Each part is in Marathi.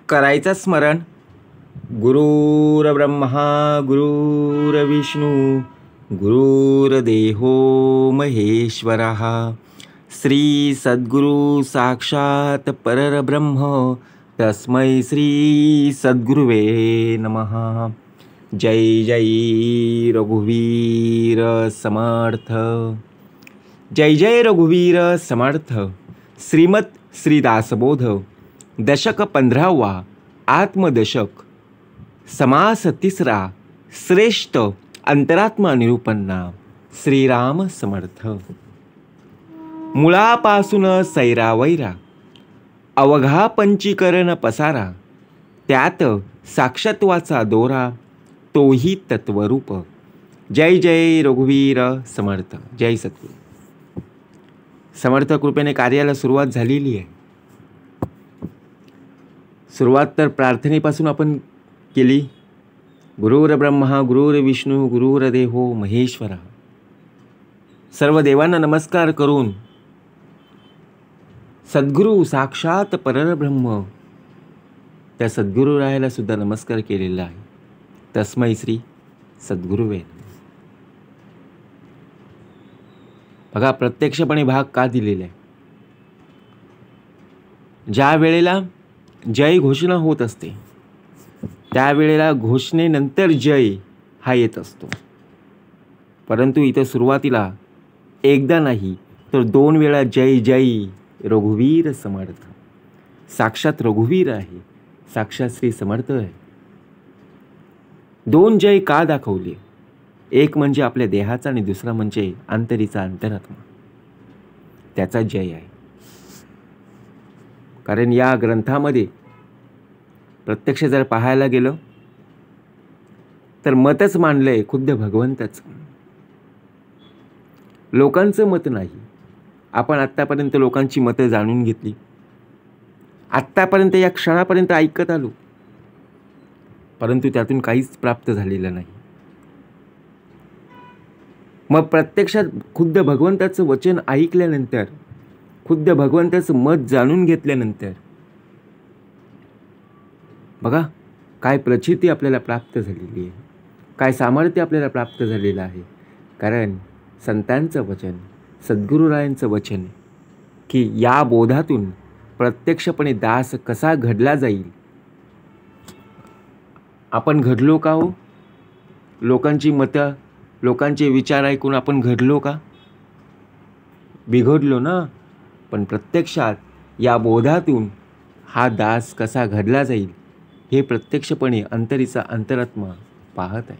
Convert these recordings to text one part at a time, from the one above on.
करायचं स्मरण. गुरुर्ब्रह्मा गुरुर्विष्णू गुरुर्देहो महेश्वरः. श्री सद्गुरु साक्षात परब्रह्म तस्मै श्री सद्गुरुवे नमः. जय जय रघुवीर समर्थ. जय जय रघुवीर समर्थ. श्रीमत श्रीदासबोध दशक 15वा आत्मदशक समास तिसरा श्रेष्ठ अंतरात्मा निरूपणा. श्रीराम समर्थ. मुळापासून सैरावैरा अवघा पंचीकरण पसारा. त्यात साक्षात्वाचा दोरा तोही तत्वरूप. जय जय रघुवीर समर्थ. जय सद्गुरू. समर्थ कृपेने कार्याला सुरुवात झालेली आहे. सुरुवात तर प्रार्थनेपासून आपण केली. गुरुर्ब्रह्मा गुरुर्विष्णू गुरुर्देहो महेश्वरः. सर्व देवांना नमस्कार करून सद्गुरू साक्षात परब्रह्म त्या सद्गुरुरायाला सुद्धा नमस्कार केलेला आहे. तस्मै श्री सद्गुरुवे. बघा प्रत्यक्षपणे भाग का दिलेला आहे. ज्या वेळेला जय घोषणा होत असते त्यावेळेला घोषणेनंतर जय हा येत असतो. परंतु इथं सुरुवातीला एकदा नाही तर 2 वेळा जय जय रघुवीर समर्थ. साक्षात रघुवीर आहे, साक्षात श्री समर्थ आहे. 2 जय का दाखवले? एक म्हणजे आपल्या देहाचा आणि दुसरा म्हणजे अंतरीचा अंतरात्मा, त्याचा जय आहे. कारण या ग्रंथामध्ये प्रत्यक्ष जर पाहायला गेलं तर मतच मांडलंय खुद्द भगवंताच, लोकांचं मत नाही. आपण आत्तापर्यंत लोकांची मतं जाणून घेतली, आत्तापर्यंत या क्षणापर्यंत ऐकत आलो, परंतु त्यातून काहीच प्राप्त झालेलं नाही. मग प्रत्यक्षात खुद्द भगवंताचं वचन ऐकल्यानंतर, खुद्द भगवंताचं मत जाणून घेतल्यानंतर बघा काय प्रचिती आपल्याला प्राप्त झालेली आहे, काय सामर्थ्य आपल्याला प्राप्त झालेलं आहे. कारण संतांचं वचन, सद्गुरुरायांचं वचन की या बोधातून प्रत्यक्षपणे दास कसा घडला जाईल. आपण घडलो का हो? लोकांची मतं, लोकांचे विचार ऐकून आपण घडलो का? बिघडलो ना. पण प्रत्यक्षात या बोधातून हा दास कसा घडला जाईल हे प्रत्यक्षपणे अंतरीचा अंतरात्मा पाहत आहे.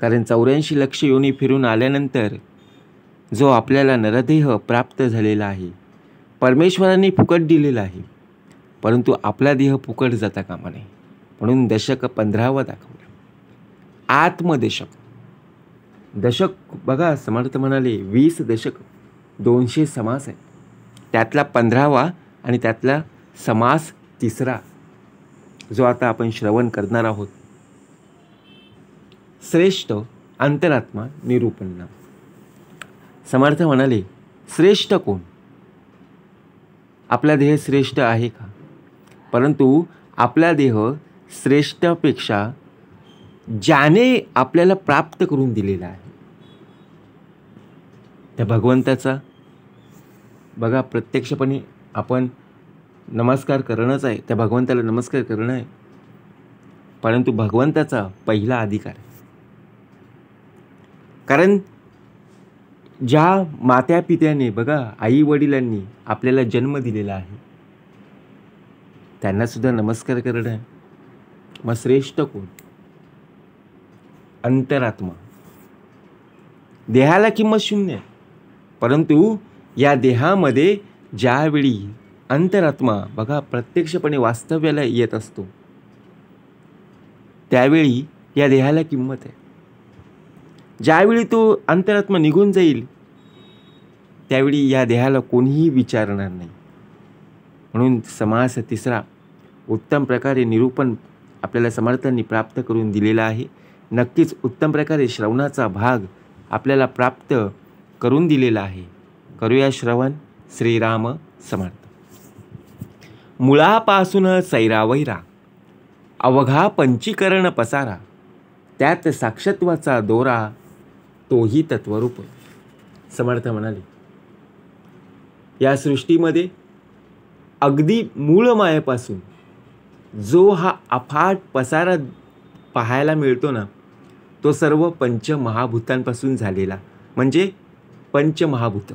कारण 84 लक्ष योनी फिरून आल्यानंतर जो आपल्याला नरदेह प्राप्त झालेला आहे, परमेश्वराने फुकट दिलेला आहे, परंतु आपला देह फुकट जाता कामा नये. म्हणून दशक 15वा दाखवलं, आत्मदशक. दशक बघा समर्थ म्हणाले 20 दशक 200 समास आहे, त्यातला 15वा आणि त्यातला समास तिसरा जो आता आपण श्रवण करणार आहोत. श्रेष्ठ अंतरात्मा निरूपणा. समर्थ म्हणाले श्रेष्ठ कोण? आपला देह श्रेष्ठ आहे का? परंतु आपला देह श्रेष्ठपेक्षा ज्याने आपल्याला प्राप्त करून दिलेला आहे त्या भगवंताचा बघा प्रत्यक्षपणे आपण नमस्कार करणंच आहे, त्या भगवंताला नमस्कार करणं आहे. परंतु भगवंताचा पहिला अधिकार आहे. कारण ज्या मात्या पित्याने बघा आई वडिलांनी आपल्याला जन्म दिलेला आहे त्यांना सुद्धा नमस्कार करणं आहे. मग श्रेष्ठ कोण? अंतरात्मा. देहाला किंमत शून्य आहे, परंतु या देहामध्ये ज्यावेळी अंतरात्मा बघा प्रत्यक्षपणे वास्तव्याला येत असतो त्यावेळी या देहाला किंमत आहे. ज्यावेळी तो अंतरात्मा निघून जाईल त्यावेळी या देहाला कोणीही विचारणार नाही. म्हणून समास तिसरा उत्तम प्रकारे निरूपण आपल्याला समर्थांनी प्राप्त करून दिलेला आहे. नक्कीच उत्तम प्रकारे श्रवणाचा भाग आपल्याला प्राप्त करून दिलेला आहे. करूया श्रवण. श्रीराम समर्थ. मुळापासून सैरावैरा, अवघा पंचीकरण पसारा, त्यात साक्षत्वाचा दोरा, तोही तत्वरूप. समर्थ म्हणाले, या सृष्टीमध्ये अगदी मूळ मायेपासून जो हा अफाट पसारा पाहायला मिळतो ना, तो सर्व पंचमहाभूतांपासून झालेला, म्हणजे पंचमहाभूत.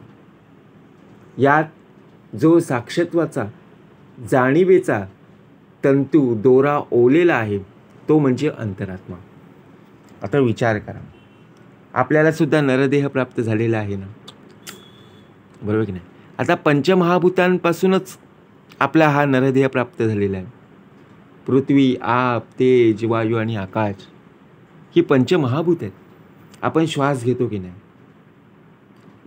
यात जो साक्षत्वाचा जाणीवेचा तंतू दोरा ओलेला आहे तो म्हणजे अंतरात्मा. आता विचार करा, आपल्याला सुद्धा नरदेह प्राप्त झालेला आहे ना, बरोबर की नाही? आता पंचमहाभूतांपासूनच आपला हा नरदेह प्राप्त झालेला आहे. पृथ्वी, आप, तेज, वायू आणि आकाश ही पंचमहाभूत आहेत. आपण श्वास घेतो की नाही,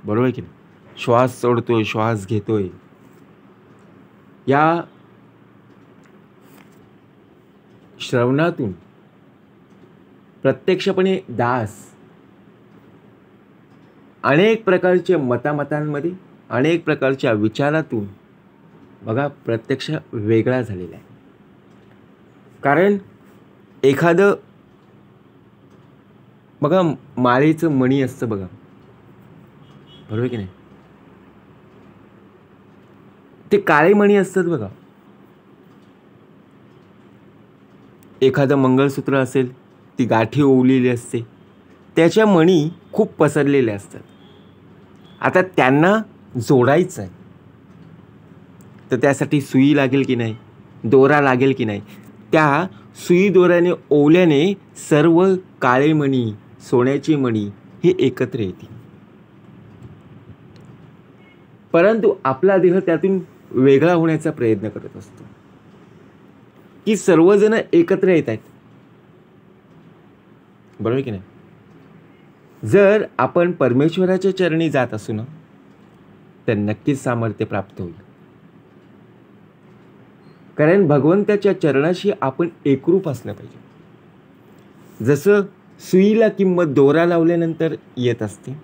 बरोबर की नाही? श्वास सोडतोय, श्वास घेतोय. या श्रवणातून प्रत्यक्षपणे दास अनेक प्रकारच्या मतामतांमध्ये, अनेक प्रकारच्या विचारातून बघा प्रत्यक्ष वेगळा झालेला आहे. कारण एखादं बघा माळेचं मणी असतं बघा, बरोबर की नाही? ते काळे मणी असतात बघा. एखादं मंगळसूत्र असेल, ती गाठी ओवलेली असते, त्याच्या मणी खूप पसरलेल्या असतात. आता त्यांना जोडायचं आहे तर त्यासाठी सुई लागेल की नाही, दोरा लागेल की नाही. त्या सुई दोऱ्याने ओवल्याने सर्व काळे मणी, सोन्याची मणी हे एकत्र येतील. परंतु आपला देह त्यातून वेगळा होण्याचा प्रयत्न करत असतो की सर्वजण एकत्र येत आहेत, बरोबर की नाही? जर आपण परमेश्वराच्या चरणी जात असू ना, तर नक्कीच सामर्थ्य प्राप्त होईल. कारण भगवंताच्या चरणाशी आपण एकरूप असलं पाहिजे. जसं सुईला किंमत दोरा लावल्यानंतर येत असते,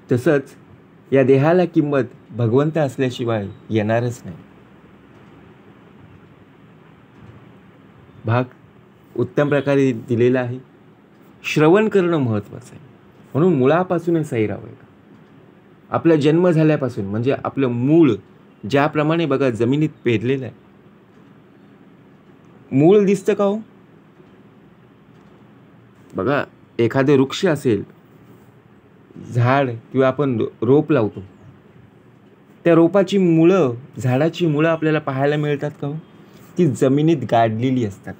तसंच या देहाला किंमत भगवंत असल्याशिवाय येणारच नाही. भाग उत्तम प्रकारे दिलेला आहे. श्रवण करणं महत्त्वाचं आहे. म्हणून मुळापासूनच सैरावैरा, आपला जन्म झाल्यापासून, म्हणजे आपलं मूळ ज्याप्रमाणे बघा जमिनीत पेरलेलं आहे. मूळ दिसतं का हो? बघा एखादं वृक्ष असेल, झाड किंवा आपण रोप लावतो, त्या रोपाची मुळं, झाडाची मुळं आपल्याला पाहायला मिळतात का हो? ती जमिनीत गाडलेली असतात.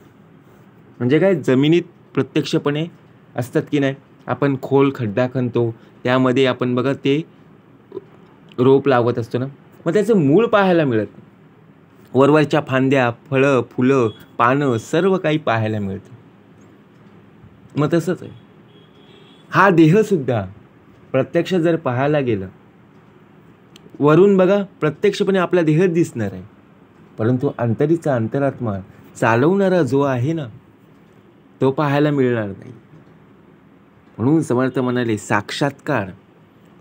म्हणजे काय, जमिनीत प्रत्यक्षपणे असतात की नाही. आपण खोल खड्डा खणतो, त्यामध्ये आपण बघा ते रोप लावत असतो ना, मग त्याचं मूळ पाहायला मिळत नाही. वरवरच्या फांद्या, फळं, फुलं, पानं सर्व काही पाहायला मिळतं. मग तसंच आहे हा देहसुद्धा. प्रत्यक्ष जर पाहायला गेलं, वरून बघा प्रत्यक्षपणे आपला देह दिसणार आहे, परंतु अंतरीचा अंतरात्मा चालवणारा जो आहे ना, तो पाहायला मिळणार नाही. म्हणून समर्थ म्हणाले, साक्षात्कार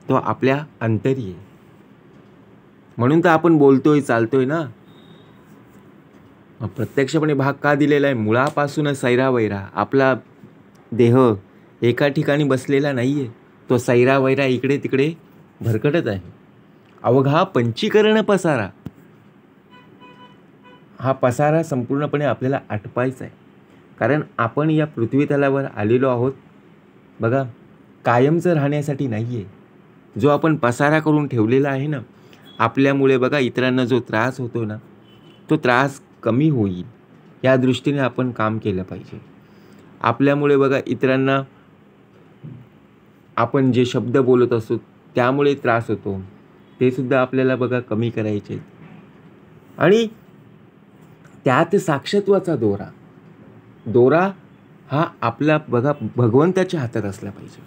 तो आपल्या अंतरी आहे. म्हणून तर आपण बोलतोय, चालतोय ना. प्रत्यक्षपणे भाग का दिलेला आहे? मुळापासून सैरावैरा. आपला देह एका ठिकाणी बसलेला नाही आहे, तो सैरावैरा इकडे तिकडे भरकटत आहे. अवघा पंचीकरण पसारा, हा पसारा संपूर्णपणे आपल्याला आटपायचा आहे. कारण आपण या पृथ्वी तलावर आलेलो आहोत बघा कायमचं राहण्यासाठी नाही आहे. जो आपण पसारा करून ठेवलेला आहे ना, आपल्यामुळे बघा इतरांना जो त्रास होतो ना, तो त्रास कमी होईल या दृष्टीने आपण काम केलं पाहिजे. आपल्यामुळे बघा इतरांना आपण जे शब्द बोलत असतो त्यामुळे त्रास होतो, ते सुद्धा आपल्याला बघा कमी करायचे. आणि त्यात साक्षत्वाचा दोरा, दोरा हा आपला बघा भगवंताच्या हातात असला पाहिजे.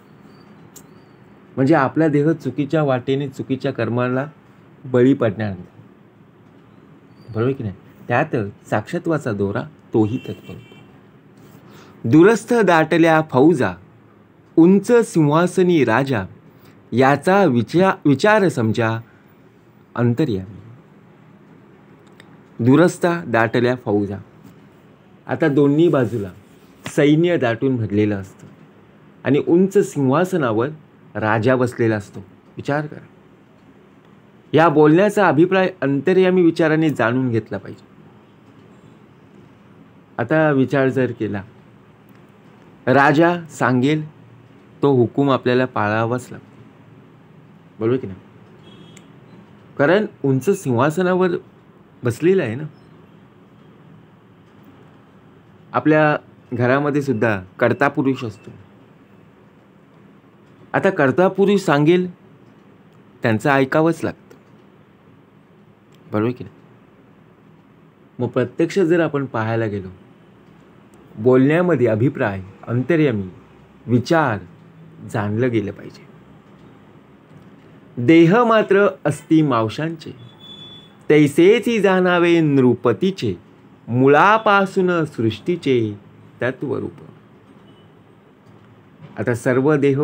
म्हणजे आपला देह चुकीच्या वाटेने, चुकीच्या कर्माला बळी पडणार नाही, बरोबर की नाही? त्यात साक्षत्वाचा दोरा तोही तत्पर. दुरस्थ दाटल्या फौजा, उंच सिंहासनी राजा, याचा विचार समजा अंतर्यामी. दुरस्ता दाटल्या फौजा. आता दोन्ही बाजूला सैन्य दाटून भरलेलं असतं आणि उंच सिंहासनावर राजा बसलेला असतो. विचार करा. या बोलण्याचा अभिप्राय अंतर्यामी विचाराने जाणून घेतला पाहिजे. आता विचार जर केला, राजा सांगेल तो हुकूम आपल्याला पाळावाच लागतो, बरोबर की नाही? कारण उंच सिंहासनावर बसलेला आहे ना. आपल्या घरामध्ये सुद्धा कर्ता पुरुष असतो. आता कर्ता पुरुष सांगेल त्यांचं ऐकावंच लागतं, बरोबर की नाही? मग प्रत्यक्ष जर आपण पाहायला गेलो, बोलण्यामध्ये अभिप्राय, अंतर्यामी विचार जाणलं गेलं पाहिजे. देह मात्र असती मावशांचे, तैसेची जाणावे नृपतीचे, मुळापासून सृष्टीचे तत्वरूप. आता सर्व देह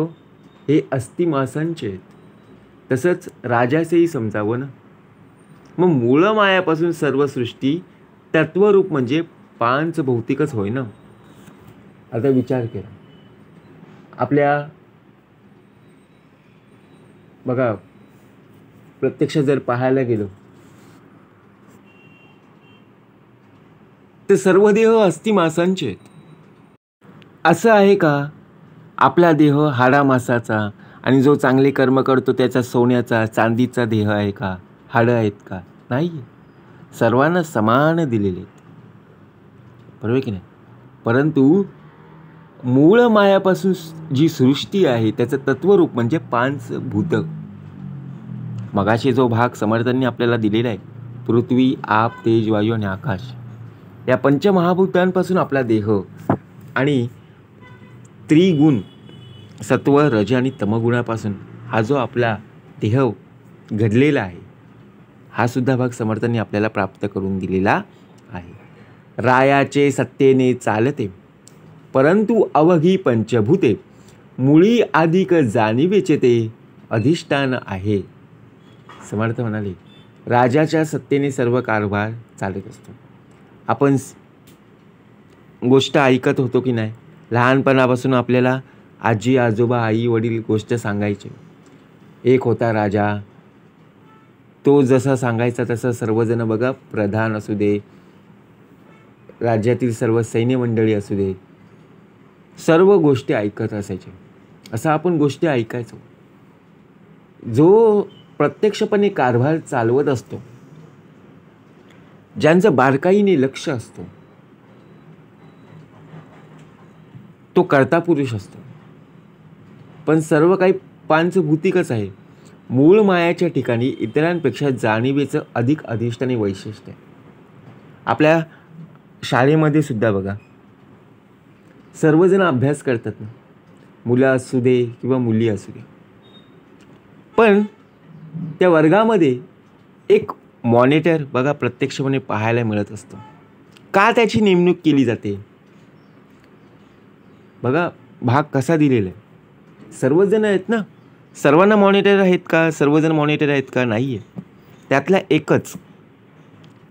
हे अस्ति मांसांचे आहेत, तसंच राजाचेही समजावं ना. मग मूळ मायापासून सर्व सृष्टी तत्वरूप म्हणजे पांच भौतिकच होय ना. आता विचार केला, आपल्या बघा प्रत्यक्ष जर पाहायला गेलो तर सर्व देह अस्ति मांसांचे आहेत. असं आहे का आपला देह हाडा मांसाचा आणि जो चांगले कर्म करतो त्याचा सोन्याचा चांदीचा देह आहे का? हाडं आहेत का? नाही. सर्वांना समान दिलेले आहेत, बरोबर की नाही? परंतु मूळ मायापासून जी सृष्टी आहे त्याचं तत्वरूप म्हणजे पांच भूत. मगाशी जो भाग समर्थांनी आपल्याला दिलेला आहे, पृथ्वी, आप, तेज, वायू आणि आकाश, या पंचमहाभूतांपासून आपला देह आणि त्रिगुण सत्व, रज आणि तमगुणापासून हा जो आपला देह घडलेला आहे, हा सुद्धा भाग समर्थांनी आपल्याला प्राप्त करून दिलेला आहे. रायाचे सत्तेने चालते, परंतु अवघी पंचभूते, मुळी अधिक जाणीवेचे ते अधिष्ठान आहे. समर्थ म्हणाले, राजाच्या सत्तेने सर्व कारभार चालत असतो. आपण गोष्ट ऐकत होतो की नाही? लहानपणापासून आपल्याला आजी, आजोबा, आई, वडील गोष्ट सांगायचे. एक होता राजा, तो जसा सांगायचा तसं सर्वजण बघा, प्रधान असू दे, राज्यातील सर्व सैन्य मंडळी असू दे, सर्व गोष्टी ऐकत असायचे. असं आपण गोष्टी ऐकायचो. जो प्रत्यक्षपणे कारभार चालवत असतो, ज्यांचं बारकाईने लक्ष असतो, तो कर्ता पुरुष असतो. पण सर्व काही पांचभूतिकच आहे. मूळ मायाच्या ठिकाणी इतरांपेक्षा जाणीवेचं अधिक अधिष्ठानी वैशिष्ट्य आहे. आपल्या शाळेमध्ये सुद्धा बघा, सर्वजण अभ्यास करतात ना, मुलं असू दे किंवा मुली असू दे, पण त्या वर्गामध्ये एक मॉनिटर बघा प्रत्यक्षपणे पाहायला मिळत असतो. का त्याची नेमणूक केली जाते? बघा भाग कसा दिलेला आहे. सर्वजण आहेत ना, सर्वांना मॉनिटर आहेत का? सर्वजण मॉनिटर आहेत का? नाही आहे. त्यातला एकच,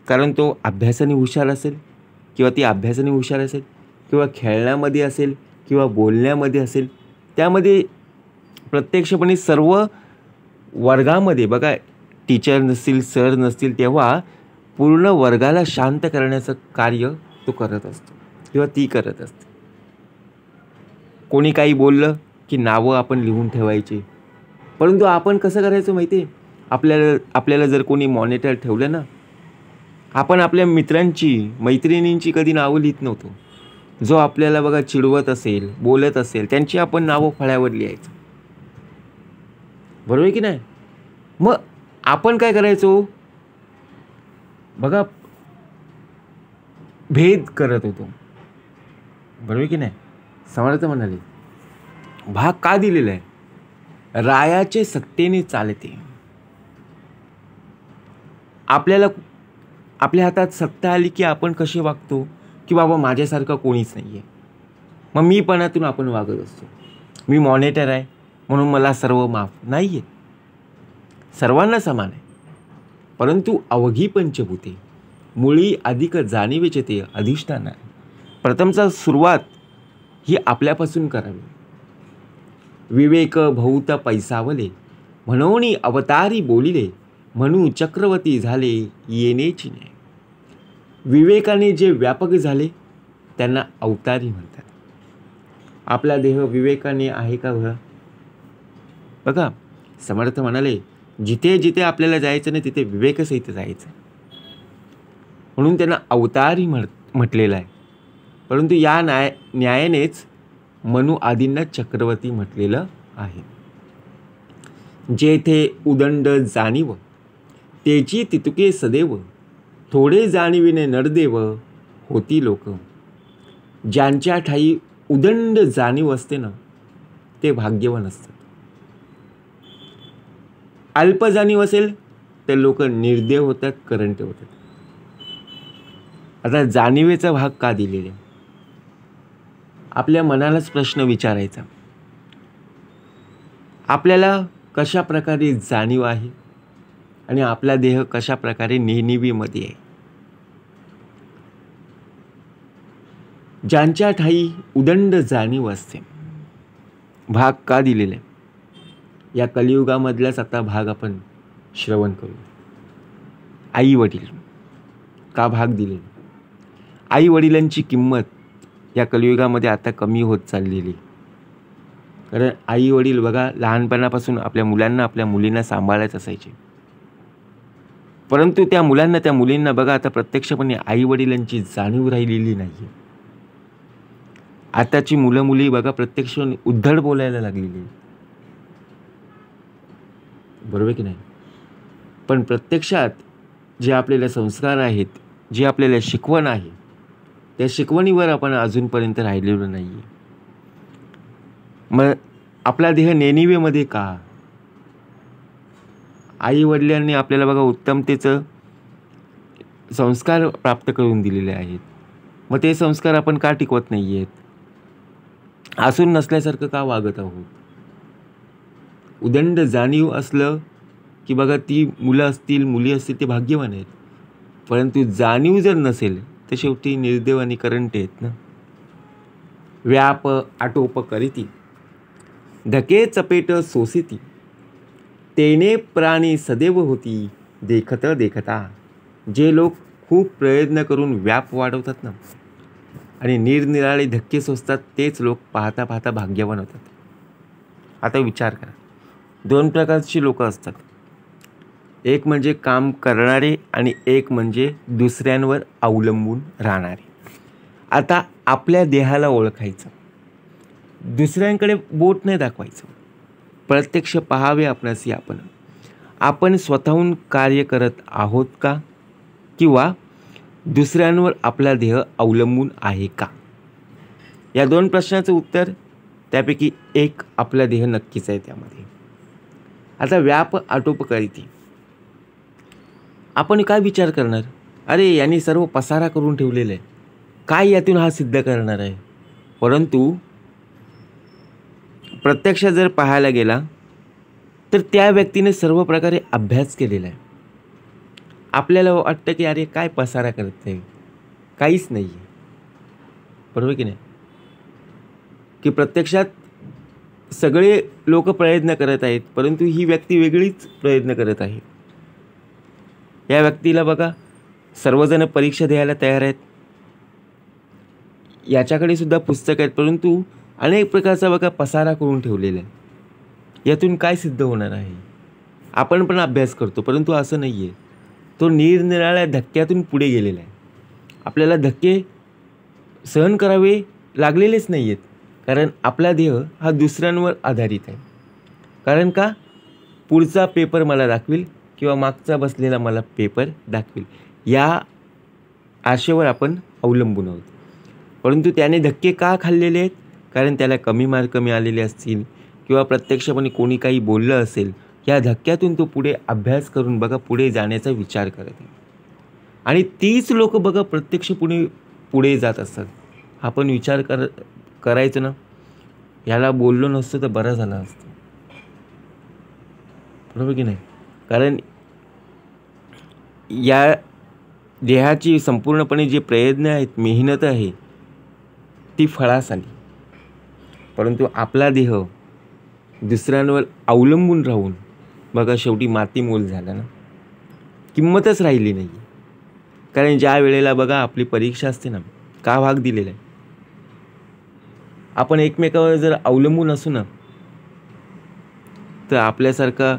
कारण तो अभ्यासाने हुशार असेल किंवा ती अभ्यासाने हुशार असेल किंवा खेळण्यामध्ये असेल किंवा बोलण्यामध्ये असेल, त्यामध्ये प्रत्यक्षपणे सर्व वर्गामध्ये बघा, टीचर नसतील, सर नसतील, तेव्हा पूर्ण वर्गाला शांत करण्याचं कार्य तो करत असतो किंवा ती करत असते. कोणी काही बोललं की नावं आपण लिहून ठेवायची. परंतु आपण कसं करायचं माहिती आहे? आपल्याला जर कोणी मॉनिटर ठेवलं ना, आपण आपल्या मित्रांची, मैत्रिणींची कधी नावं लिहित नव्हतो. जो आपल्याला बघा चिडवत असेल, बोलत असेल, त्यांची आपण नावं फळ्यावर लिहायचं, बरोबर की नाही? मग आपण काय करायचो बघा, भेद करत होतो, बरोबर की नाही? समर्थ म्हणाले, भाग का दिलेला आहे? रायाचे सत्तेने चालते. आपल्याला आपल्या हातात सत्ता आली की आपण कसे वागतो की बाबा माझ्यासारखं कोणीच नाही आहे, मग मीपणातून आपण वागत असतो. मी मॉनिटर आहे म्हणून मला सर्व माफ. नाही आहे, सर्वांना समान आहे. परंतु अवघी पंचभूते, मुळी अधिक जाणीवेचे ते अधिष्ठान आहे. प्रथमचा सुरुवात ही आपल्यापासून करावी. विवेक बहुत पैसावले, म्हणून अवतारी बोलिले, म्हणू चक्रवर्ती झाले येणेची न्याय. विवेकाने जे व्यापक झाले त्यांना अवतारी म्हणतात. आपला देह विवेकाने आहे का बघा, समर्थ म्हणाले, जिथे जिथे आपल्याला जायचं नाही तिथे विवेकसहित जायचं, म्हणून त्यांना अवतारी म्हटलेलं आहे. परंतु या न्यायानेच मनू आदींना चक्रवर्ती म्हटलेलं आहे. जेथे उदंड जाणीव तेची तितुके सदैव, थोडे जाणीविने नरदेव होती लोक. ज्यांच्या ठाई उदंड जाणीव असते ना ते भाग्यवान असतात. अल्प जाणीव असेल तर लोक निर्देव होतात, करंट होतात. आता जाणीवेचा भाग का दिलेला? आपल्या मनालाच प्रश्न विचारायचा, आपल्याला कशा प्रकारे जाणीव आहे आणि आपला देह कशा प्रकारे नेणिवीमध्ये आहे. ज्यांच्या ठाई उदंड जाणीव असते, भाग का दिलेला आहे? या कलियुगामधलाच आता भाग आपण श्रवण करू. आई वडील का भाग दिलेला? आई वडिलांची किंमत या कलियुगामध्ये आता कमी होत चाललेली. कारण आई वडील बघा, लहानपणापासून आपल्या मुलांना आपल्या मुलींना सांभाळत असायचे, परंतु त्या मुलांना त्या मुलींना बघा आता प्रत्यक्षपणे आई वडिलांची जाणीव राहिलेली नाही. आताची मुलं मुली बघा प्रत्यक्ष उद्धट बोलायला लागलेली, बरोबर की नाही? पण प्रत्यक्षात जे आपल्याला संस्कार आहेत, जे आपल्याला शिकवण आहे, त्या शिकवणीवर आपण अजूनपर्यंत राहिलेलो नाही. मग आपला देह नेणिवेमध्ये का? आई वडिलांनी आपल्याला बघा उत्तमतेचं संस्कार प्राप्त करून दिलेले आहेत, मग ते संस्कार आपण का टिकवत नाही आहेत? असून नसल्यासारखं का वागत आहोत? उदंड जाणीव असलं की बघा ती मुलं असतील मुली असतील ते भाग्यवान आहेत, परंतु जाणीव जर नसेल तर शेवटी निर्देव आणि करंट आहेत ना. व्याप आटोप करीती, धके चपेट सोसिती, तेने प्राणी सदैव होती देखत देखता. जे लोक खूप प्रयत्न करून व्याप वाढवतात ना आणि निरनिराळे धक्के सोसतात तेच लोक पाहता पाहता भाग्यवान होतात. आता विचार करा, दोन प्रकारची लोक असतात. एक म्हणजे काम करणारे आणि एक म्हणजे दुसऱ्यांवर अवलंबून राहणारे. आता आपल्या देहाला ओळखायचं, दुसऱ्यांकडे बोट नाही दाखवायचं, प्रत्यक्ष पाहावे आपणास. आपण स्वतःहून कार्य करत आहोत का, किंवा दुसऱ्यांवर आपला देह अवलंबून आहे का? या दोन प्रश्नाचं उत्तर त्यापैकी एक आपला देह नक्कीच आहे त्यामध्ये. आता व्याप आटोप करीती, आपण काय विचार करणार, अरे यांनी सर्व पसारा करून ठेवलेलं आहे, काय यातून हा सिद्ध करणार आहे? परंतु प्रत्यक्ष जर पाहायला गेला तर त्या व्यक्तीने सर्व प्रकारे अभ्यास केलेला आहे. आपल्याला वाटतं की अरे काय पसारा करत आहे, काहीच नाही आहे, बरोबर की नाही? की प्रत्यक्षात सगळे लोक प्रयत्न करत आहेत, परंतु ही व्यक्ती वेगळीच प्रयत्न करत आहे. या व्यक्तीला बघा सर्वजण परीक्षा द्यायला तयार आहेत, याच्याकडे सुद्धा पुस्तक आहेत, परंतु अनेक प्रकारचा बघा पसारा करून ठेवलेला आहे. यातून काय सिद्ध होणार आहे? आपण पण अभ्यास करतो, परंतु असं नाही आहे. तो निरनिराळ्या धक्क्यातून पुढे गेलेला आहे. आपल्याला धक्के सहन करावे लागलेलेच नाही आहेत, कारण आपला देह हा दुसऱ्यांवर आधारित आहे. कारण का? पुढचा पेपर मला दाखवेल किंवा मागचा बसलेला मला पेपर दाखवेल, या आशेवर आपण अवलंबून आहोत. परंतु त्याने धक्के का खाल्लेले आहेत? कारण त्याला कमी मार्क मिळालेले असतील किंवा प्रत्यक्षपणे कोणी काही बोललं असेल. या धक्क्यातून तो पुढे अभ्यास करून बघा पुढे जाण्याचा विचार करत आहे. आणि तीच लोक बघा प्रत्यक्ष पुढे जात असतात. आपण विचार करायचं ना, याला बोललो नसतं तर बरं झालं असतं, बरोबर की नाही? कारण या देहाची संपूर्णपणे जे प्रयत्न आहेत, मेहनत आहे, ती फळास आली. परंतु आपला देह दुसऱ्यांवर अवलंबून राहून बघा शेवटी मातीमोल झाला ना, किंमतच राहिली नाही. कारण ज्या वेळेला बघा आपली परीक्षा असते ना, का भाग दिलेला आहे, आपण एकमेकावर जर अवलंबून असू ना, तर आपल्यासारखा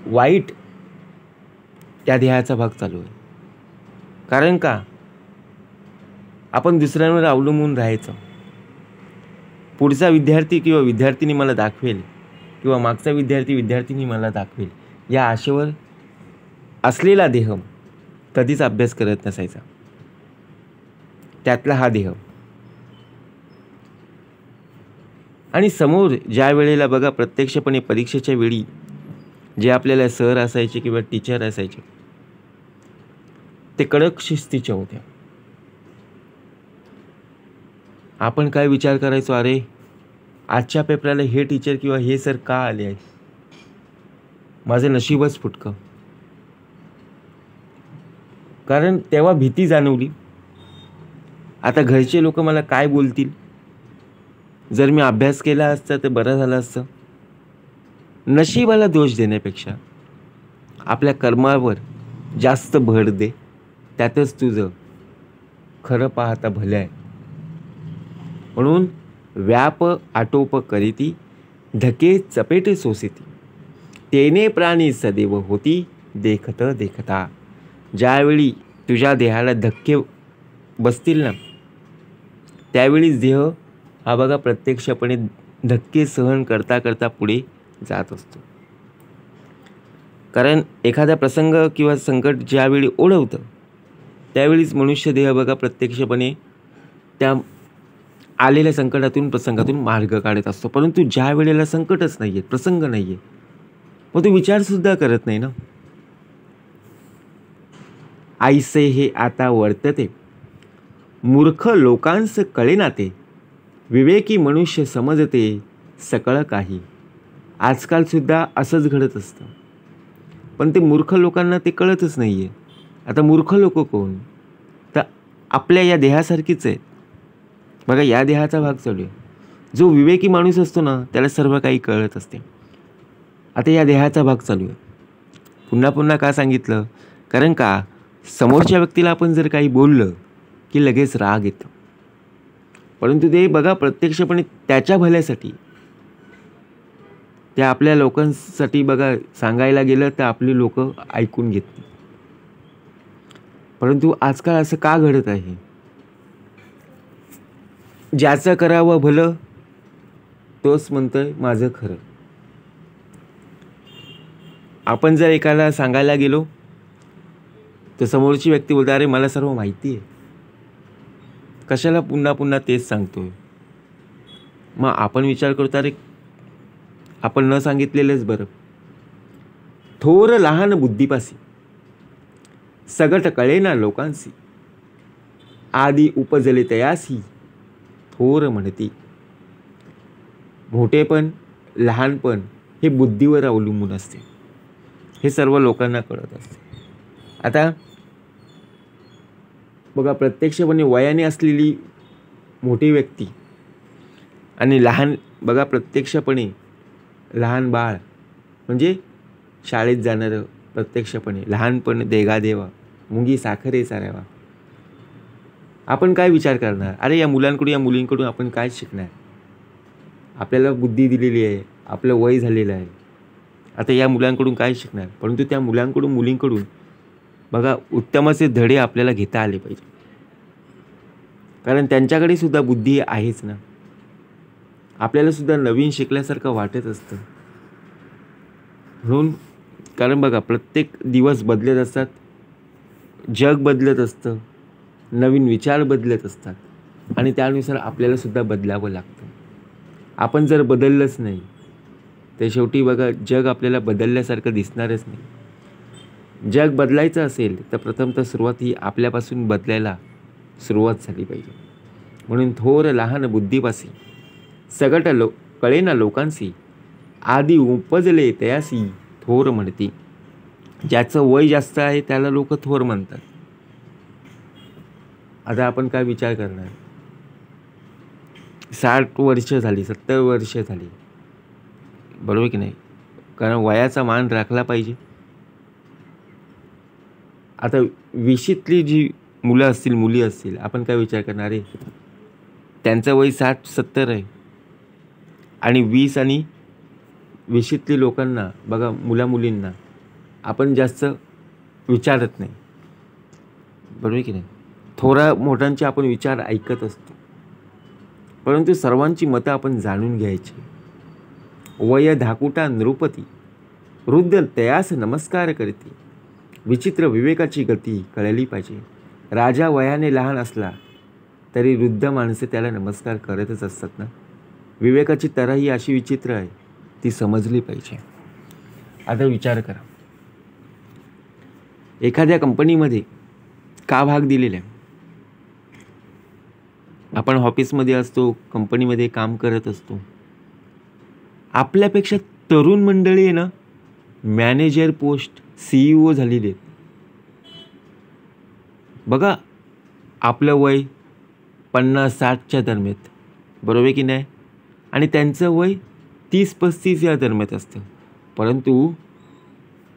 वाईट त्या देहाचा भाग चालू आहे. कारण का आपण दुसऱ्यांवर अवलंबून राहायचं. पुढचा विद्यार्थी किंवा विद्यार्थिनी मला दाखवेल किंवा मागचा विद्यार्थिनी मला दाखवेल, या आशेवर असलेला देह कधीच अभ्यास करत नसायचा. त्यातला हा देह. आणि समोर ज्या वेळेला बघा प्रत्यक्षपणे परीक्षेच्या वेळी जे आपल्याला सर असायचे किंवा टीचर असायचे, ते कडक शिस्तीचे होते. आपण काय विचार करायचो, अरे आजच्या पेपराला हे टीचर किंवा हे सर का आले आहेत, माझं नशीबच फुटकं. कारण तेव्हा भीती जाणवली, आता घरचे लोक मला काय बोलतील, जर मी अभ्यास केला असता तर बरं झालं असतं. नशिबाला दोष देण्यापेक्षा आपल्या कर्मावर जास्त भर दे, त्यातच तुझं खरं पाहता भलं आहे. म्हणून व्याप आटोप करीती, धके चपेटे सोसिती, तेने प्राणी सदैव होती देखत देखता. ज्यावेळी तुझ्या देहाला धक्के बसतील ना, त्यावेळीच देह हा बघा प्रत्यक्षपणे धक्के सहन करता करता पुढे जात असतो. कारण एखादा प्रसंग किंवा संकट ज्यावेळी ओढवतं, त्यावेळीच मनुष्य देह बघा प्रत्यक्षपणे त्या आलेल्या संकटातून प्रसंगातून मार्ग काढत असतो. परंतु ज्या वेळेला संकटच नाही आहे, प्रसंग नाही आहे, मग तो विचारसुद्धा करत नाही ना. ऐसे हे आता वर्तते, मूर्ख लोकांस कळेना ते, विवेकी मनुष्य समजते सकळ काही. आजकाल सुद्धा असंच घडत असतं, पण ते मूर्ख लोकांना ते कळतच नाही आहे. आता मूर्ख लोक कोण, तर आपल्या या देहासारखीच आहेत. बघा या देहाचा भाग चालू आहे. जो विवेकी माणूस असतो ना, त्याला सर्व काही कळत असते. आता या देहाचा भाग चालू आहे. पुन्हा पुन्हा का सांगितलं, कारण का समोरच्या व्यक्तीला आपण जर काही बोललं की लगेच राग येतो. परंतु ते बघा प्रत्यक्षपणे त्याच्या भल्यासाठी, त्या आपल्या लोकांसाठी बघा सांगायला गेलं तर आपली लोक ऐकून घेत नाही. परंतु आजकाल असं का घडत आहे, ज्याचं करावं भलं तोच म्हणतोय माझं खरं. आपण जर एकाला सांगायला गेलो तर समोरची व्यक्ती बोलते, अरे मला सर्व माहिती आहे, कशाला पुन्हा पुन्हा तेच सांगतोय. मग आपण विचार करतो, अरे आपण न सांगितलेलंच बरं. थोर लहान बुद्धीपासी, सगट कळेना लोकांसी, आदी उपजले तयासी, थोर म्हणती. मोठेपण लहानपण हे बुद्धीवर अवलंबून असते, हे सर्व लोकांना कळत असते. आता बघा प्रत्यक्षपणे वयाने असलेली मोठी व्यक्ती आणि लहान बघा प्रत्यक्षपणे लहान बाळ, म्हणजे शाळेत जाणारं प्रत्यक्षपणे लहानपण देगा देवा, मुंगी साखरे सारावा. आपण काय विचार करणार, अरे या मुलांकडून या मुलींकडून आपण काय शिकणार. आपल्याला बुद्धी दिलेली आहे, आपलं वय झालेलं आहे, आता या मुलांकडून काय शिकणार. परंतु त्या मुलांकडून मुलींकडून बघा उत्तमाचे धडे आपल्याला घेता आले पाहिजे, कारण त्यांच्याकडे सुद्धा बुद्धी आहेच ना. आपल्याला सुद्धा नवीन शिकल्यासारखं वाटत असतं. म्हणून कारण बघा प्रत्येक दिवस बदलत असतात, जग बदलत असतं, नवीन विचार बदलत असतात आणि त्यानुसार आपल्याला सुद्धा बदलावं लागतं. आपण जर बदललंच नाही तर शेवटी बघा जग आपल्याला बदलल्यासारखं दिसणारच नाही. जग बदलायचं असेल तर प्रथमतः सुरुवात ही आपल्यापासून बदलायला सुरुवात झाली पाहिजे. म्हणून थोर लहान बुद्धीपासी, सगट कळेना लोकांसी, आदी उपजले तयासी, थोर म्हणती. ज्याचं वय जास्त आहे त्याला लोक थोर म्हणतात, आता आपण काय विचार करणार, 60 वर्ष झाली, 70 वर्ष झाली, बरोबर की नाही? कारण वयाचा मान राखला पाहिजे. आता 20शीतली जी मुलं असतील, मुली असतील, आपण काय विचार करणार आहे, त्यांचं वय 60-70 आहे आणि 20 आणि 20शीतली लोकांना बघा, मुलींना आपण जास्त विचारत नाही, बरोबर की नाही? थोडा मोठ्यांचे आपण विचार ऐकत असतो, परंतु सर्वांची मतं आपण जाणून घ्यायची. वय धाकुटा नृपती, वृद्ध तयास नमस्कार करते, विचित्र विवेकाची गती कळली पाहिजे. राजा वयाने लहान असला तरी वृद्ध माणसे त्याला नमस्कार करतच असतात ना. विवेकाची तरा ही अशी विचित्र आहे, ती समजली पाहिजे. आता विचार करा, एखाद्या कंपनीमध्ये का भाग दिलेला आहे, आपण ऑफिसमध्ये असतो, कंपनीमध्ये काम करत असतो, आपल्यापेक्षा तरुण मंडळी आहे ना, मॅनेजर पोस्ट, CEO झालेली आहेत. बघा, आपलं वय 50-60च्या दरम्यान, बरोबर की नाही? आणि त्यांचं वय 30-35 या दरम्यान असतं, परंतु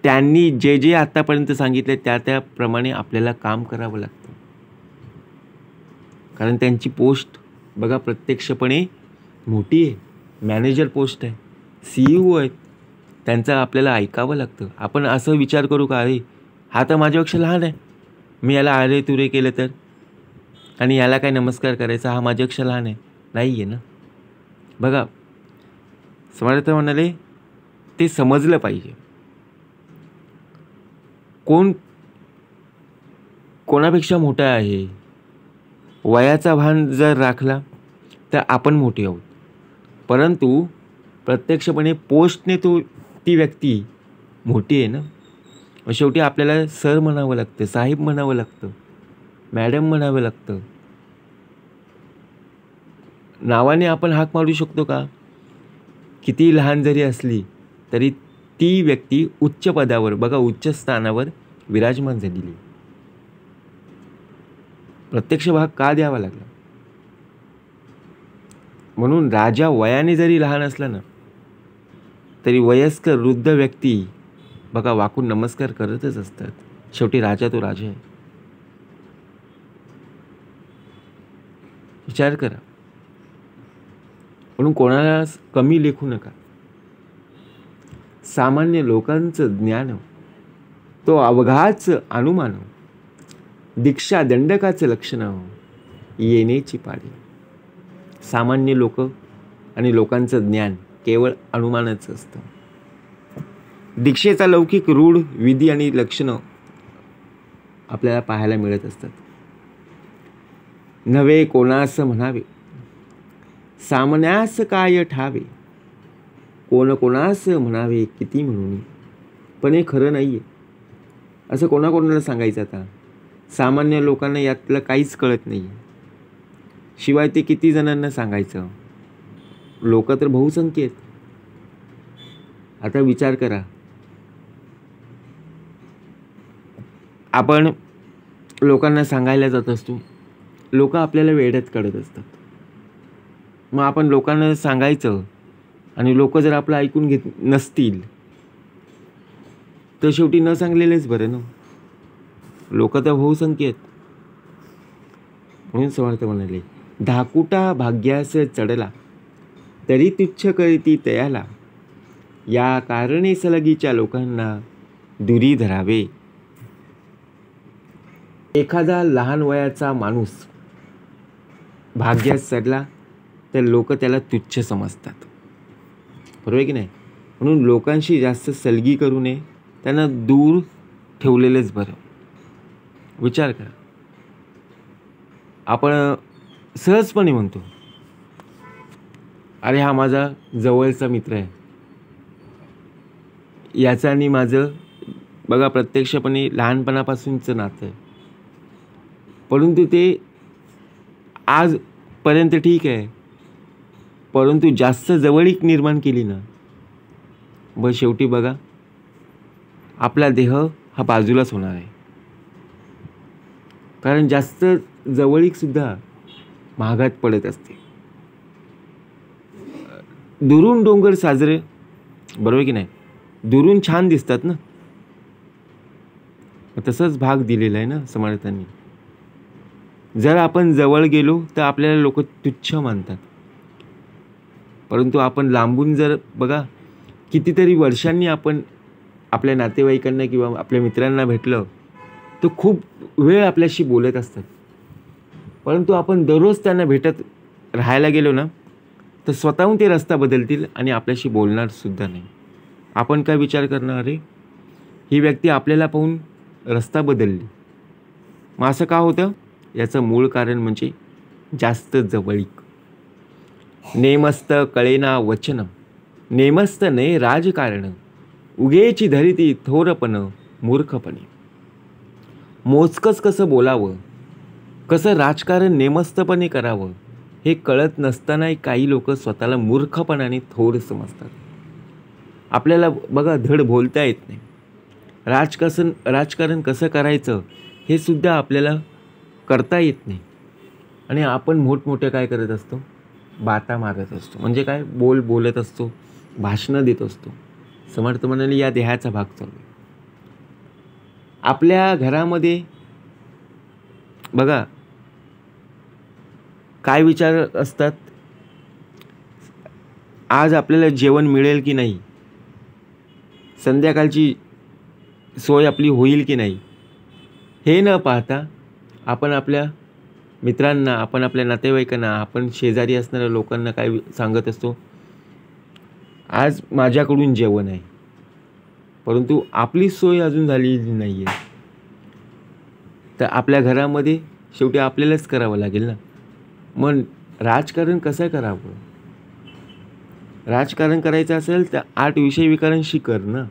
त्यांनी जे जे आतापर्यंत सांगितले त्याप्रमाणे आपल्याला काम करावं लागतं. कारण त्यांची पोस्ट बघा प्रत्यक्षपणे मोठी आहे, मॅनेजर पोस्ट आहे, CEO आहेत, त्यांचं आपल्याला ऐकावं लागतं. आपण असं विचार करू का, अरे हा तर माझ्यापेक्षा लहान आहे, मी याला आरे तुरे केलं तर, आणि याला काय नमस्कार करायचा, हा माझ्यापेक्षा लहान आहे, नाही आहे ना. बघा, समर्थ म्हणाले ते समजलं पाहिजे, कोण कोणापेक्षा मोठा आहे. वयाचा भान जर राखला तर आपण मोठे आहोत, परंतु प्रत्यक्षपणे पोस्टने ती व्यक्ती मोठी आहे ना. शेवटी आपल्याला सर म्हणावं लागतं, साहेब म्हणावं लागतं, मॅडम म्हणावं लागतं. नावाने आपण हाक मारू शकतो का? किती लहान जरी असली तरी ती व्यक्ती उच्च पदावर, बघा उच्च स्थानावर विराजमान झालेली. प्रत्यक्ष भाग का द्यावा लागला? म्हणून राजा वयाने जरी लहान असला ना, तरी वयस्कर वृद्ध व्यक्ती बघा वाकून नमस्कार करतच असतात. शेवटी राजा तो राजा आहे. विचार करा. म्हणून कोणाला कमी लेखू नका. सामान्य लोकांचं ज्ञान तो अवघाच अनुमान, दीक्षा दंडकाचं लक्षण येण्याची पाळी. सामान्य लोक आणि लोकांचं ज्ञान केवळ अनुमानाचं असतं. दीक्षेचा लौकिक रूढ विधी आणि लक्षणं आपल्याला पाहायला मिळत असतात. नवे कोणास म्हणावे, सामन्यास काय ठावे, कोण कोणास म्हणावे किती म्हणून, पण हे खरं नाहीये. असं कोणाकोणाला सांगायचं आता? सामान्य लोकांना यातलं काहीच कळत नाही, शिवाय ते किती जणांना सांगायचं? लोक तर बहुसंख्य आहेत. आता विचार करा, आपण लोकांना सांगायला जात असतो, लोक आपल्याला वेड्यात काढत असतात. मग आपण लोकांना सांगायचं आणि लोक जर आपलं ऐकून घेत नसतील तर शेवटी न सांगलेलेच बरं ना. लोक तर बहुसंख्य आहेत. म्हणून समर्थ म्हणाले, धाकुटा भाग्यास चढला तरी तुच्छ करीती तयाला, या कारणे सलगीच्या लोकांना दुरी धरावे. एखादा लहान वयाचा माणूस भाग्यास चढला तर लोक त्याला तुच्छ समजतात, बरोबर की नाही? म्हणून लोकांशी जास्त सलगी करू नये, त्यांना दूर ठेवलेलेच बरं. विचार करा, आपण सहजपणे म्हणतो, अरे हा माझा जवळचा मित्र आहे, याचं आणि माझं बघा प्रत्यक्षपणे लहानपणापासूनचं नातं आहे, परंतु ते आजपर्यंत ठीक आहे, परंतु जास्त जवळीक निर्माण केली ना, बस शेवटी बघा आपला देह हा बाजूलाच होणार आहे. कारण जास्त जवळीकसुद्धा महागात पडत असते. दुरून डोंगर साजरे, बरोबर की नाही, दुरून छान दिसतात ना. तसंच भाग दिलेला आहे ना समर्थांनी. जर आपण जवळ गेलो तर आपल्याला लोक तुच्छ मानतात, परंतु आपण लांबून जर बघा, कितीतरी वर्षांनी आपण आपल्या नातेवाईकांना किंवा आपल्या मित्रांना भेटलं तर खूप वेळ आपल्याशी बोलत असतात. परंतु आपण दररोज त्यांना भेटत राहायला गेलो ना तर स्वतःहून ते रस्ता बदलतील आणि आपल्याशी बोलणार सुद्धा नाही. आपण काय विचार करणार, अरे ही व्यक्ती आपल्याला पाहून रस्ता बदलली. मग असं का होतं? याचं मूळ कारण म्हणजे जास्त जवळीक. नेमस्त कळेना वचन, नेमस्त ने राजकारण, उगेची धरिती थोरपण मूर्खपणे. मोजकच कसं बोलावं, कसं राजकारण नेमस्तपणे करावं हे कळत नसतानाही काही लोक स्वतःला मूर्खपणाने थोर समजतात. आपल्याला बघा धड बोलता येत नाही. राजकारण कसं करायचं हे सुद्धा आपल्याला करता येत नाही. आणि आपण मोठमोठे काय करत असतो, बाता मारत असतो. म्हणजे काय, बोलत असतो, भाषणं देत असतो. समर्थ म्हणाले या देहाचा भाग चालू आहे. आपल्या घरामध्ये बघा काय विचार असतात, आज आपल्याला जेवण मिळेल की नाही, संध्याकाळची सोय आपली होईल की नाही, हे न पाहता आपण आपल्या मित्रांना, आपण आपल्या नातेवाईकांना, आपण शेजारी असणाऱ्या लोकांना काय सांगत असतो, आज माझ्याकडून जेवण आहे. परंतु आपली सोय अजून झालेली नाही आहे. तर आपल्या घरामध्ये शेवटी आपल्यालाच करावं लागेल ना. मग राजकारण कसं करावं? राजकारण करायचं असेल तर 8 विषय विकारण शिकर ना.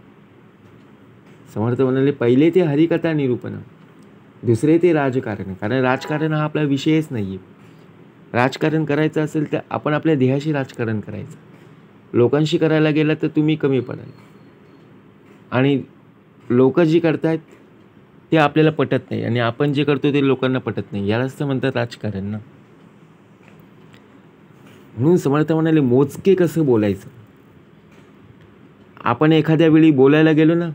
समर्थ म्हणाले पहिले ते हरिकथा निरूपण, दुसरे ते राजकारण. कारण राजकारण हा आपला विषयच नाही आहे. राजकारण करायचं असेल तर आपण आपल्या देहाशी राजकारण करायचं. लोकांशी करायला गेलं तर तुम्ही कमी पडाल. आणि लोक जी करतायत ते आपल्याला पटत नाही आणि आपण जे करतो ते लोकांना पटत नाही. यालाच तर म्हणतात राजकारण ना. म्हणून समर्थ म्हणाले मोजके कसं बोलायचं. आपण एखाद्या वेळी बोलायला गेलो ना,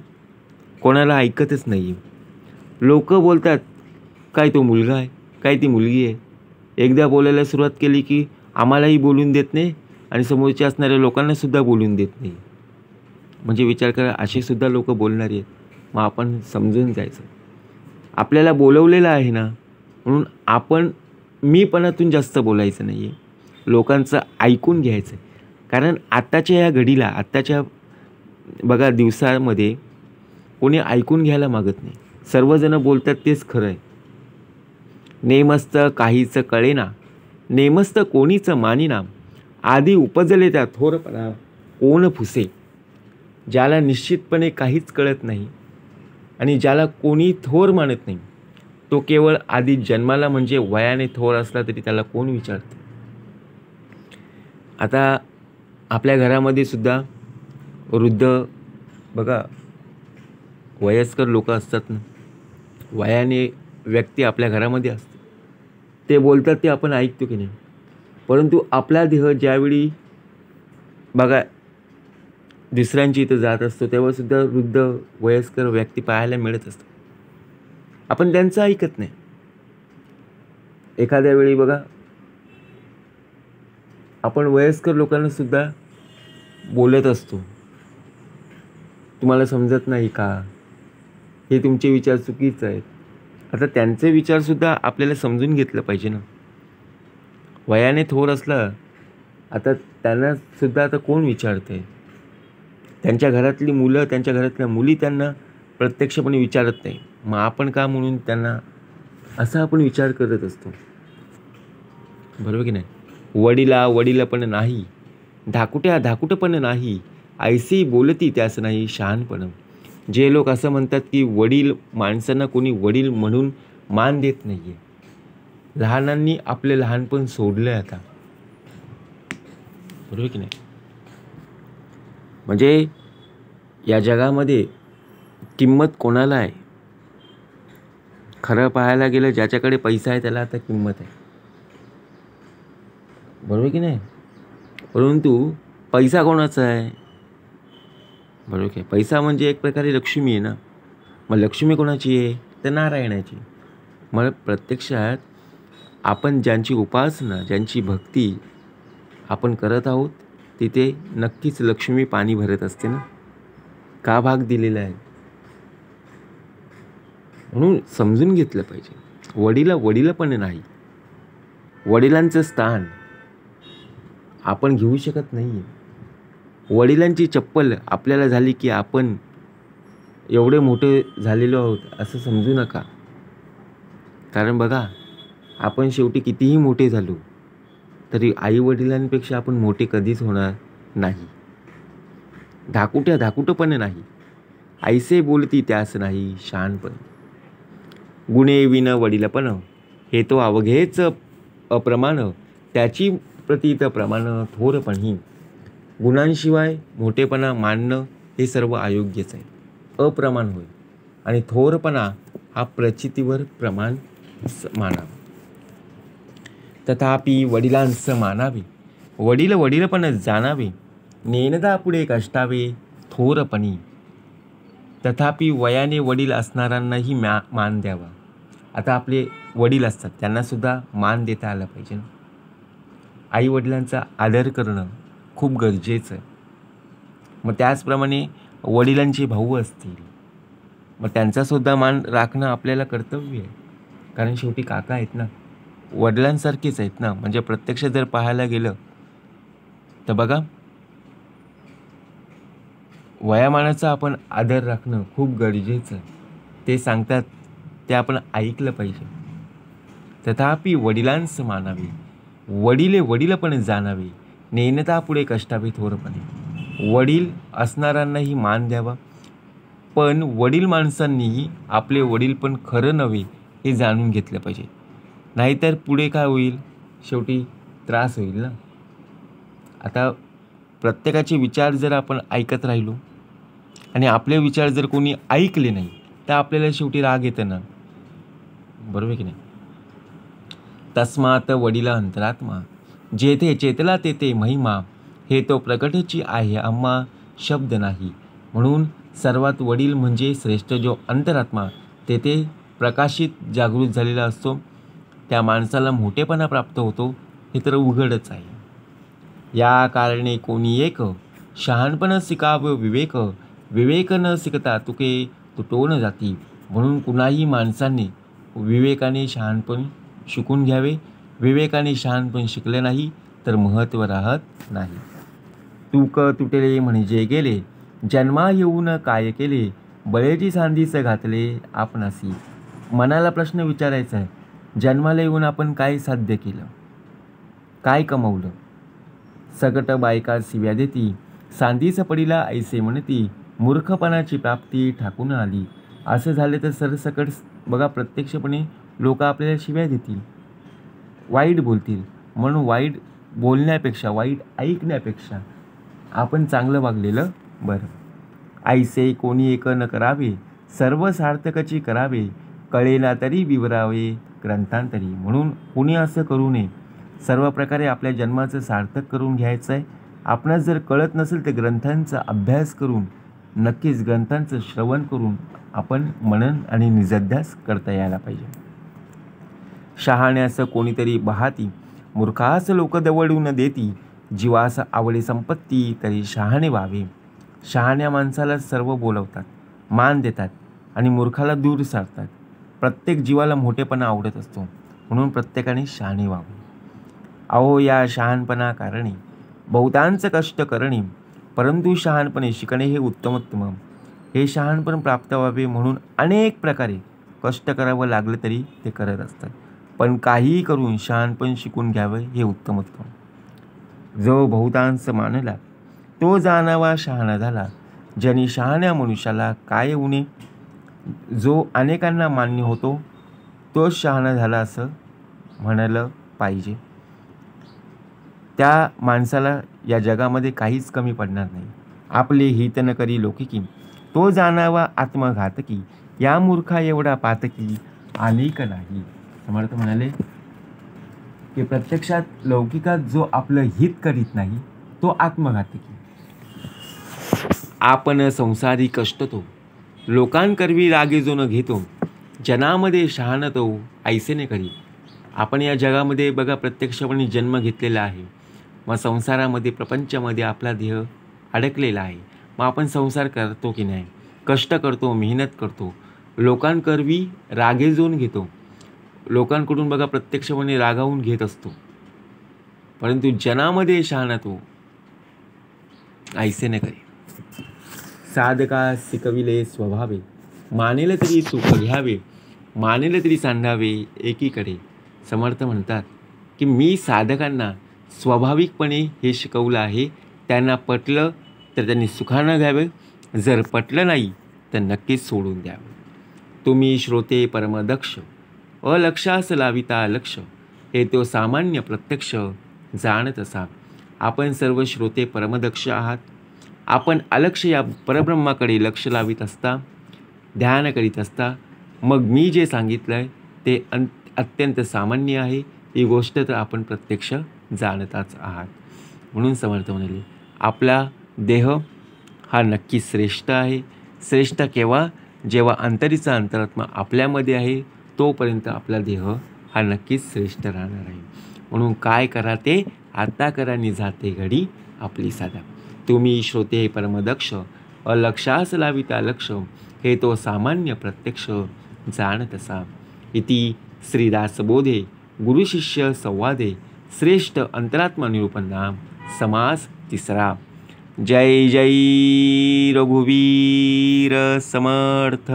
कोणाला ऐकतच नाही. लोक बोलतात काय तो मुलगा आहे, काय ती मुलगी आहे. एकदा बोलायला सुरुवात केली की आम्हालाही बोलून देत नाही आणि समोरच्या असणाऱ्या लोकांना सुद्धा बोलून देत नाही. म्हणजे विचार करा, असे सुद्धा लोक बोलणारे आहेत. मग आपण समजून जायचं, आपल्याला बोलवलेलं आहे ना, म्हणून आपण मीपणातून जास्त बोलायचं नाही आहे, लोकांचं ऐकून घ्यायचं. कारण आत्ताच्या या घडीला, आत्ताच्या बघा दिवसामध्ये कोणी ऐकून घ्यायला मागत नाही. सर्वजण बोलतात तेच खरं आहे. नेमस्त काहीच कळेना, नेमस्त कोणीच मानिना, आधी उपजले त्या थोरपणा कोण फुसे. ज्याला निश्चितपणे काहीच कळत नाही आणि ज्याला कोणी थोर मानत नाही, तो केवळ आधी जन्माला म्हणजे वयाने थोर असला तरी त्याला कोण विचारतं. आता आपल्या घरामध्ये सुद्धा वृद्ध बघा वयस्कर लोक असतात ना, वयाने व्यक्ती आपल्या घरामध्ये असते. ते बोलतात ते आपण ऐकतो की नाही. परंतु आपला देह ज्यावेळी बघा दुसऱ्यांची इथं जात असतो तेव्हा सुद्धा वृद्ध वयस्कर व्यक्ती पाहायला मिळत असतात. आपण त्यांचं ऐकत नाही. एखाद्या वेळी बघा आपण वयस्कर लोकांना सुद्धा बोलत असतो, तुम्हाला समजत नाही का, हे तुमचे विचार चुकीचे आहेत. आता त्यांचे विचारसुद्धा आपल्याला समजून घेतलं पाहिजे ना. वयाने थोर असलं, आता त्यांना सुद्धा आता कोण विचारतं आहे. त्यांच्या घरातली मुलं, त्यांच्या घरातल्या मुली त्यांना प्रत्यक्षपणे विचारत नाही. मग आपण का म्हणून त्यांना असा आपण विचार करत असतो, बरोबर की नाही. वडील पण नाही, धाकुट पण नाही, ऐसी बोलती त्यास नाही शहाणपण. जे लोक असं म्हणतात की वडील माणसांना कोणी वडील म्हणून मान देत नाही आहे, लहानांनी आपले लहानपण सोडलं आता, बरोबर की नाही. म्हणजे या जगामध्ये किंमत कोणाला आहे, खरं पाहायला गेलं ज्याच्याकडे पैसा आहे त्याला आता किंमत आहे, बरोबर की नाही? परंतु पैसा कोणाचा आहे? बरोबर की? पैसा म्हणजे एक प्रकारे लक्ष्मी आहे ना. मग लक्ष्मी कोणाची आहे? तर नारायणाची. मग प्रत्यक्षात आपण ज्यांची उपासना, ज्यांची भक्ती आपण करत आहोत तिथे नक्कीच लक्ष्मी पाणी भरत असते ना. का भाग दिलेला आहे म्हणून समजून घेतलं पाहिजे. वडीलपण नाही, वडिलांचं स्थान आपण घेऊ शकत नाही. वडिलांची चप्पल आपल्याला झाली की आपण एवढे मोठे झालेलो आहोत असं समजू नका. कारण बघा, आपण शेवटी कितीही मोठे झालो तरी आई वडिलांपेक्षा आपण मोठे कधीच होणार नाही. धाकुटं नाही. ऐसे बोलती त्यास नाही शहाणपण. गुणे विन वडीलपण हे तो अवघेच अप्रमाण. त्याची प्रतीत प्रमाण थोरपणी. गुणांशिवाय मोठेपणा मानणं हे सर्व अयोग्यच आहे, अप्रमाण होय. आणि थोरपणा हा प्रचितीवर प्रमाण मानावा. तथापि वडिलांस मानावे, वडीलपण जाणावे. नेणदा पुढे कष्टावे थोरपणी. तथापि वयाने वडील असणाऱ्यांनाही मान द्यावा. आता आपले वडील असतात त्यांना सुद्धा मान देता आला पाहिजे ना. आई वडिलांचा आदर करणं खूप गरजेचं आहे. मग त्याचप्रमाणे वडिलांचे भाऊ असतील, मग त्यांचासुद्धा मान राखणं आपल्याला कर्तव्य आहे. कारण शेवटी काका आहेत ना, वडिलांसारखेच आहेत ना. म्हणजे प्रत्यक्ष जर पाहायला गेलं तर बघा, वयामानाचा आपण आदर राखणं खूप गरजेचं आहे. ते सांगतात ते आपण ऐकलं पाहिजे. तथापि वडिलांस मानावे, वडीलपण जाणावे. नेणता पुढे कष्टावे थोरपणे. वडील असणाऱ्यांनाही मान द्यावा, पण वडील माणसांनीही आपले वडीलपण खरं नव्हे हे जाणून घेतलं पाहिजे. नाहीतर पुढे काय होईल? शेवटी त्रास होईल ना. आता प्रत्येकाचे विचार जर आपण ऐकत राहिलो आणि आपले विचार जर कोणी ऐकले नाही तर आपल्याला शेवटी राग येतं ना, बरोबर की नाही? तस्मात वडिला अंतरात्मा, जेथे चेतला तेथे महिमा. हे तो प्रकटची आहे आम्हा शब्द नाही. म्हणून सर्वात वडील म्हणजे श्रेष्ठ जो अंतरात्मा तेथे प्रकाशित जागृत झालेला असतो, त्या माणसाला मोठेपणा प्राप्त होतो हे तर उघडच आहे. या कारणे कोणी एक शहाणपण शिकावं विवेक. विवेक न शिकता तुके तुटवून जाती. म्हणून कुणाही माणसाने विवेकाने शहाणपण शिकून घ्यावे. विवेकाने शहाणपण शिकले नाही तर महत्त्व राहत नाही. तुक तुटले म्हणजे गेले, जन्मा येऊन काय केले. बळेची सांधीस घातले आपणासी. मनाला प्रश्न विचारायचा आहे, जन्माला येऊन आपण काय साध्य केलं, काय कमवलं? सकट बायका शिव्या देती, सांधीस पडिला ऐसे म्हणती. मूर्खपणाची प्राप्ती ठाकून आली. असं झालं तर सरसकट बघा, प्रत्यक्षपणे लोक आपल्याला शिव्या देतील, वाईट बोलतील. म्हणून वाईट बोलण्यापेक्षा, वाईट ऐकण्यापेक्षा आपण चांगलं वागलेलं बरं. ऐसे कोणी एक न करावे, सर्व सार्थकची करावे. कळेना तरी विवरावे ग्रंथांतरी. म्हणून कुणी असं करू नये. सर्व प्रकारे आपल्या जन्माचं सार्थक करून घ्यायचं आहे. आपणास जर कळत नसेल तर ग्रंथांचा अभ्यास करून, नक्कीच ग्रंथांचं श्रवण करून आपण मनन आणि निजध्यास करता यायला पाहिजे. शहाण्यास कोणीतरी बहाती, मूर्खास लोक दवडून देती. जीवास आवडे संपत्ती तरी शहाणे व्हावे. शहाण्या माणसाला सर्व बोलवतात, मान देतात आणि मूर्खाला दूर सारतात. प्रत्येक जीवाला मोठेपणा आवडत असतो, म्हणून प्रत्येकाने शहाणे व्हावे. अहो या शहाणपणा कारणे बहुतांच कष्ट करणे, परंतु शहाणपणे शिकणे हे उत्तमोत्तम. हे शहाणपण प्राप्त व्हावे म्हणून अनेक प्रकारे कष्ट करावं लागलं तरी ते करत असतात. पण काहीही करून शहाणपण शिकून घ्यावं हे उत्तमोत्तम. जो बहुतांश मानला तो जाणावा शहाणा झाला. ज्याने शहाण्या मनुष्याला काय उणे. जो अनेकांना मान्य होतो तोच शहाणा झाला असं म्हणायला पाहिजे. त्या माणसाला या जगामध्ये काहीच कमी पडणार नाही. आपले हित न करी लोकिकी, तो जाणावा आत्मघातकी. या मूर्खा एवढा पातकी, अनेक नाही. समर्थ म्हणाले की प्रत्यक्षात लौकिकात जो आपलं हित करीत नाही तो आत्मघातकी. आपण संसारी कष्ट तो लोकांकरवी रागे जो न घेतो, जनामध्ये शहाण तो ऐसेने करी. आपण या जगामध्ये बघा प्रत्यक्षपणे जन्म घेतलेला आहे. मग संसारामध्ये प्रपंचामध्ये आपला देह अडकलेला आहे. मग आपण संसार करतो की नाही, कष्ट करतो, मेहनत करतो, लोकांकरवी रागेजून घेतो, लोकांकडून बघा प्रत्यक्षपणे रागावून घेत असतो, परंतु जनामध्ये शहाणा तो ऐसे न करे. साधका शिकविले स्वभावे, मानेल तरी सुख घ्यावे, मानेल तरी सांडावे एकीकडे. समर्थ म्हणतात की मी साधकांना स्वाभाविकपणे हे शिकवलं आहे. त्यांना पटलं तर त्यांनी सुखानं घ्यावे, जर पटलं नाही तर नक्कीच सोडून द्यावे. तुम्ही श्रोते परमदक्ष, अलक्षास लाविता लक्ष, हे तो सामान्य प्रत्यक्ष जाणत असा. आपण सर्व श्रोते परमदक्ष आहात. आपण अलक्ष या परब्रह्माकडे लक्ष लावित असता, ध्यान करीत असता. मग मी जे सांगितलं आहे ते अत्यंत सामान्य आहे. ही गोष्ट तर आपण प्रत्यक्ष जाणताच आहात. म्हणून समर्थ म्हणाले आपला देह हा नक्की श्रेष्ठ आहे. श्रेष्ठ केव्हा? जेव्हा अंतरीचा अंतरात्मा आपल्यामध्ये आहे तोपर्यंत आपला देह हा नक्कीच श्रेष्ठ राहणार आहे. म्हणून काय करा ते आता करा, निजाते घडी आपली साधा. तुम्ही श्रोते परमदक्ष, अलक्षास लाविता लक्ष, हे तो सामान्य प्रत्यक्ष जाणत असा. इति श्रीदासबोधे गुरुशिष्य संवादे श्रेष्ठ अंतरात्मा निरूपणा समास तिसरा. जय जय रघुवीर समर्थ.